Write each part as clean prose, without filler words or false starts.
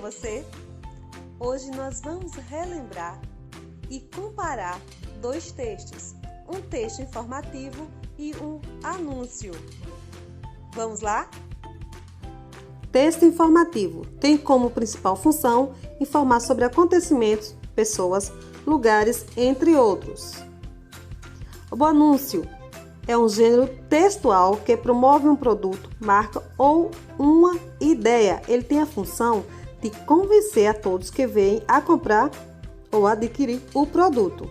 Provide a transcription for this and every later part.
você? Hoje nós vamos relembrar e comparar dois textos, um texto informativo e um anúncio. Vamos lá? Texto informativo tem como principal função informar sobre acontecimentos, pessoas, lugares, entre outros. O anúncio é um gênero textual que promove um produto, marca ou uma ideia. Ele tem a função de convencer a todos que vêm a comprar ou adquirir o produto.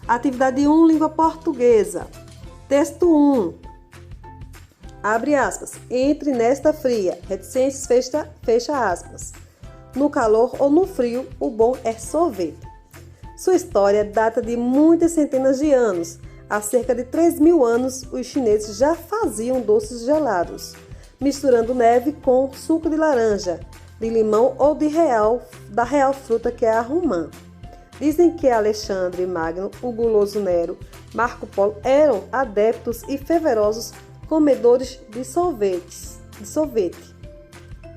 Atividade 1, língua portuguesa. Texto 1. Abre aspas. Entre nesta fria, reticências, fecha aspas. No calor ou no frio, o bom é sorvete. Sua história data de muitas centenas de anos. Há cerca de 3.000 anos, os chineses já faziam doces gelados, misturando neve com suco de laranja, de limão ou da real fruta que é a romã. Dizem que Alexandre Magno, o guloso Nero, Marco Polo eram adeptos e fervorosos comedores de sorvete.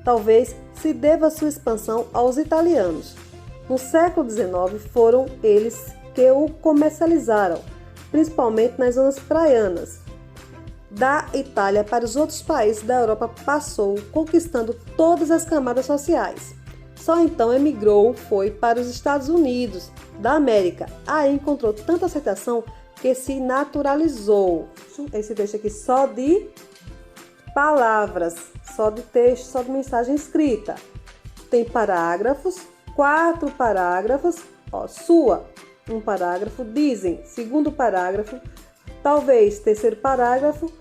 Talvez se deva sua expansão aos italianos. No século XIX foram eles que o comercializaram, principalmente nas zonas praianas. Da Itália para os outros países da Europa passou, conquistando todas as camadas sociais. Só então foi para os Estados Unidos da América. Aí encontrou tanta aceitação que se naturalizou. Esse texto aqui só de palavras, só de texto, só de mensagem escrita. Tem parágrafos, 4 parágrafos, um parágrafo, dizem, segundo parágrafo, talvez terceiro parágrafo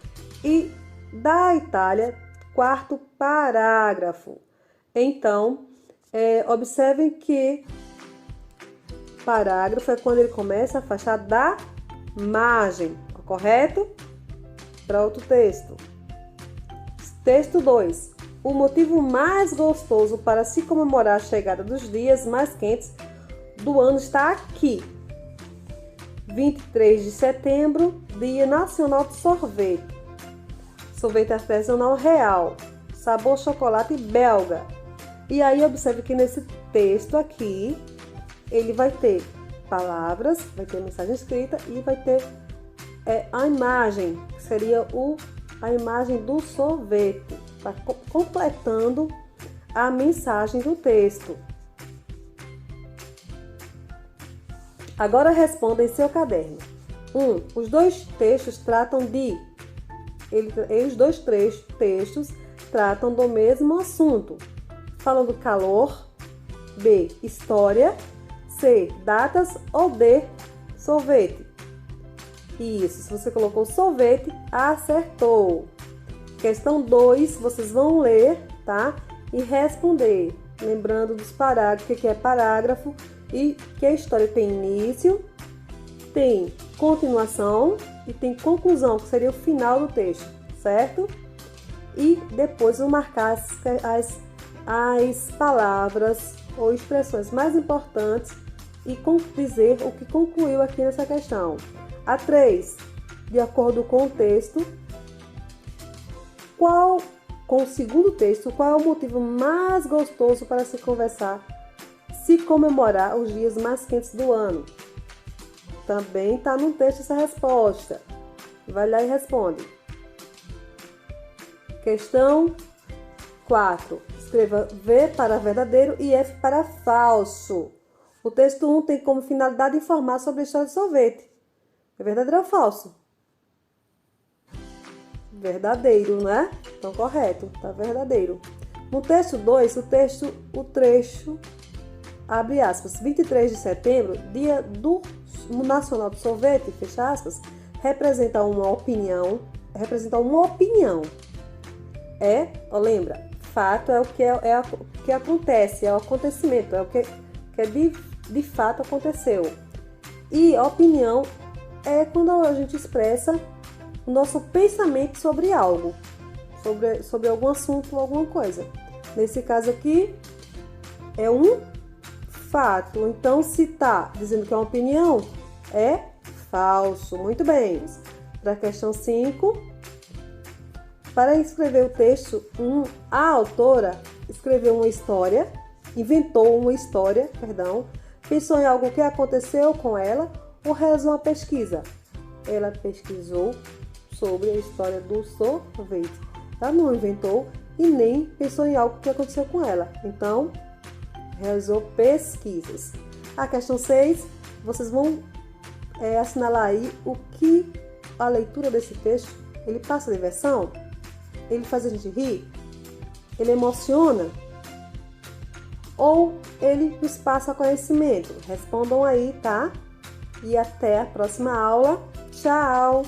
e da Itália, quarto parágrafo. Então, observem que parágrafo é quando ele começa a fachar da margem, correto? Para outro texto. Texto 2. O motivo mais gostoso para se comemorar a chegada dos dias mais quentes do ano está aqui. 23 de setembro, Dia Nacional de Sorvete. Sorvete artesanal real, sabor chocolate belga. E aí observe que nesse texto aqui, ele vai ter palavras, vai ter mensagem escrita e vai ter a imagem, que seria a imagem do sorvete, tá completando a mensagem do texto. Agora responda em seu caderno. 1. Os dois textos tratam textos tratam do mesmo assunto. Falam do calor. B. História. C. Datas. Ou D. Sorvete. Isso, se você colocou sorvete, acertou. Questão 2, vocês vão ler, tá? E responder. Lembrando dos parágrafos, o que é parágrafo. E que a história tem início, tem continuação e tem conclusão, que seria o final do texto, certo? E depois vou marcar as palavras ou expressões mais importantes e dizer o que concluiu aqui nessa questão. A 3, de acordo com o texto, com o segundo texto, qual é o motivo mais gostoso para se comemorar os dias mais quentes do ano? Também está no texto essa resposta. Vai lá e responde. Questão 4. Escreva V para verdadeiro e F para falso. O texto 1 tem como finalidade informar sobre a história do sorvete. É verdadeiro ou falso? Verdadeiro, né? Então, correto. Tá verdadeiro. No texto 2, o trecho abre aspas, 23 de setembro, Dia do Nacional do Sorvete, fecha aspas, representa uma opinião. Lembra, fato é o que acontece, é o acontecimento, é o que de fato aconteceu. E opinião é quando a gente expressa o nosso pensamento sobre algo, sobre algum assunto ou alguma coisa. Nesse caso aqui, é um fato. Então, se está dizendo que é uma opinião, é falso. Muito bem. Para a questão 5, para escrever o texto 1, a autora escreveu uma história, inventou uma história, pensou em algo que aconteceu com ela ou realizou uma pesquisa. Ela pesquisou sobre a história do sorvete. Ela não inventou e nem pensou em algo que aconteceu com ela. Então, realizou pesquisas. A questão 6, vocês vão assinalar aí o que a leitura desse texto, ele passa diversão? Ele faz a gente rir? Ele emociona? Ou ele nos passa conhecimento? Respondam aí, tá? E até a próxima aula. Tchau!